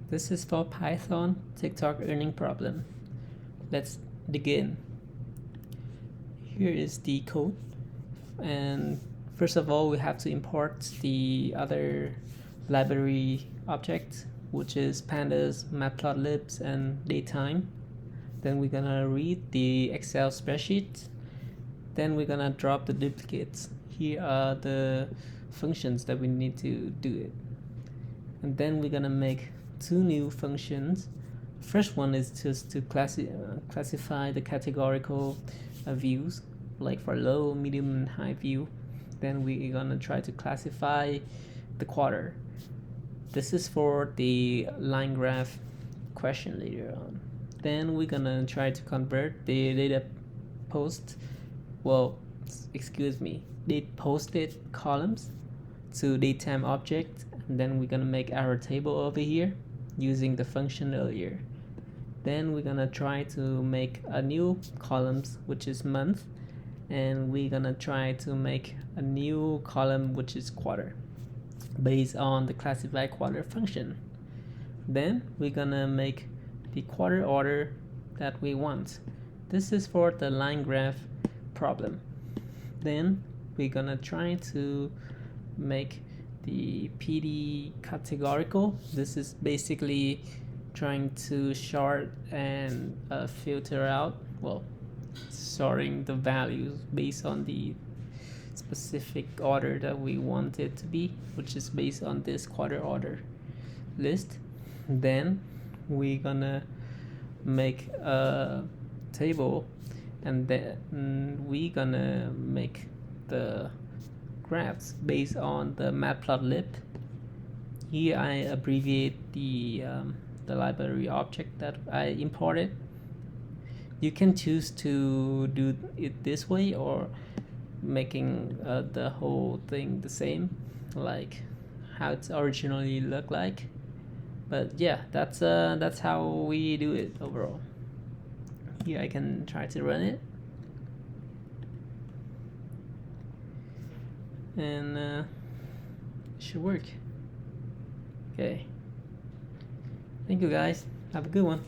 This is for Python TikTok earning problem. Let's begin. Here is the code, and first of all we have to import the other library object, which is pandas, matplotlibs, and datetime. Then we're gonna read the Excel spreadsheet. Then we're gonna drop the duplicates. Here are the functions that we need to do it. And then we're gonna make two new functions. First one is just to classify the categorical views, like for low, medium, and high view. Then we're gonna try to classify the quarter. This is for the line graph question later on. Then we're gonna try to convert the data posted columns to datetime object, and then we're gonna make our table over here using the function earlier. Then we're gonna try to make a new columns, which is month, and we're gonna try to make a new column which is quarter based on the classify quarter function. Then we're gonna make the quarter order that we want. This is for the line graph problem. Then we're gonna try to make the PD categorical. This is basically trying to sort and filter out, sorting the values based on the specific order that we want it to be, which is based on this quarter order list. Then we're gonna make a table, and then we're gonna make the graphs based on the matplotlib. Here I abbreviate the library object that I imported. You can choose to do it this way or making the whole thing the same, like how it's originally looked like. But yeah, that's how we do it overall. Here I can try to run it, and it should work. Okay, thank you guys, have a good one.